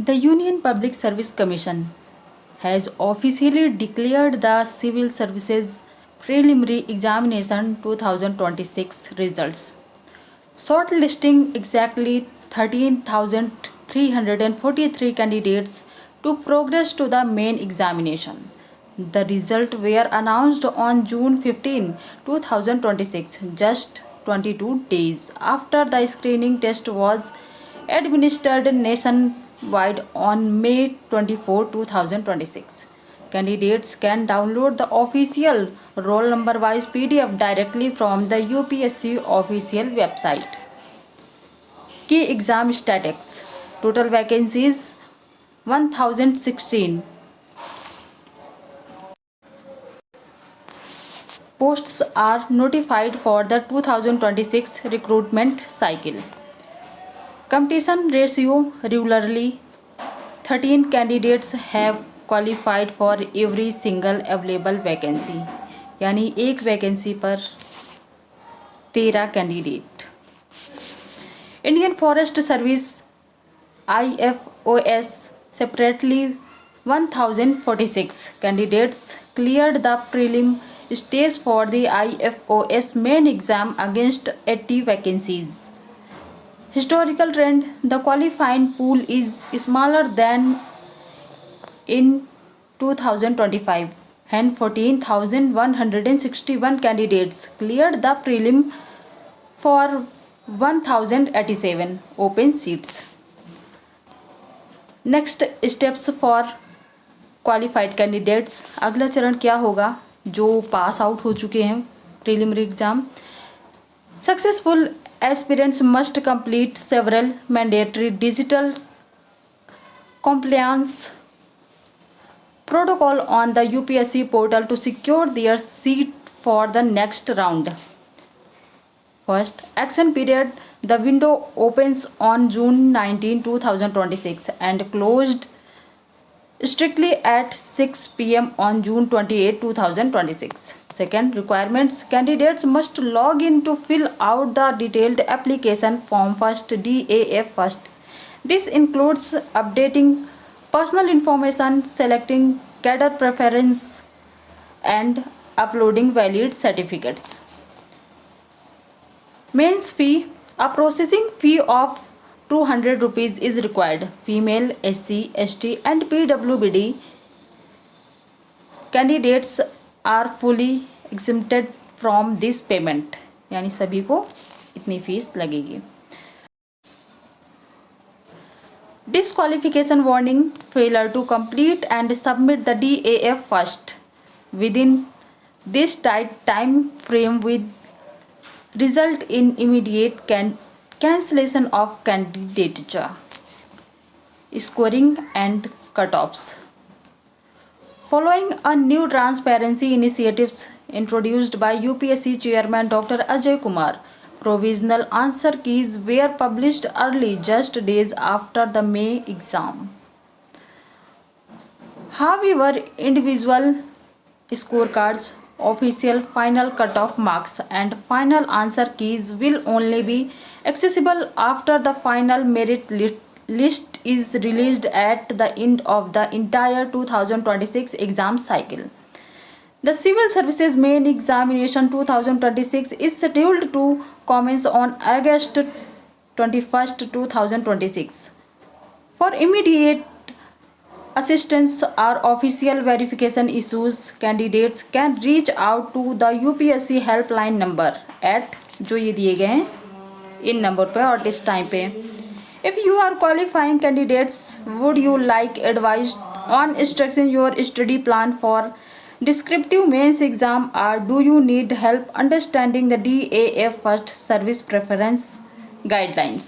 The Union Public Service Commission has officially declared the Civil Services Preliminary Examination 2026 results, shortlisting exactly 13,343 candidates to progress to the main examination. The results were announced on June 15, 2026, just 22 days after the screening test was administered nationwide on May 24, 2026. Candidates can download the official roll number wise PDF directly from the UPSC official website. Key exam statistics: total vacancies 1016. Posts are notified for the 2026 recruitment cycle. Competition ratio regularly 13 candidates have qualified for every single available vacancy, यानी एक vacancy पर 13 candidate. Indian Forest Service IFOS separately 1046 candidates cleared the prelim stage for the IFOS main exam against 80 vacancies. Historical trend: the qualifying pool is smaller than in 2025 and 14,161 candidates cleared the prelim for 1087 open seats. Next steps for qualified candidates. अगला चरण क्या होगा जो pass out हो चुके हैं preliminary exam? Successful aspirants must complete several mandatory digital compliance protocol on the UPSC portal to secure their seat for the next round. First, action period: the window opens on June 19, 2026 and closed strictly at 6 p.m. on June 28, 2026. Second, requirements: candidates must log in to fill out the detailed application form first, DAF first. This includes updating personal information, selecting cadre preference, and uploading valid certificates. Mains fee: a processing fee of 200 rupees is required. Female, SC, ST and PWBD candidates are fully exempted from this payment, यानी सभी को इतनी fees लगेगी. Disqualification warning: failure to complete and submit the DAF first within this tight time frame will result in immediate cancellation of candidature. Scoring and cutoffs. Following a new transparency initiatives introduced by UPSC Chairman Dr. Ajay Kumar, provisional answer keys were published early, just days after the May exam. However, individual scorecards, official final cutoff marks and final answer keys will only be accessible after the final merit list is released at the end of the entire 2026 exam cycle. The Civil Services Main Examination 2026 is scheduled to commence on August 21, 2026. For immediate assistance or official verification issues, candidates can reach out to the UPSC helpline number at जो ये दिए गए हैं इन number पे और इस time पे. If you are qualifying candidates, would you like advice on structuring your study plan for descriptive mains exam, or do you need help understanding the DAF first service preference guidelines?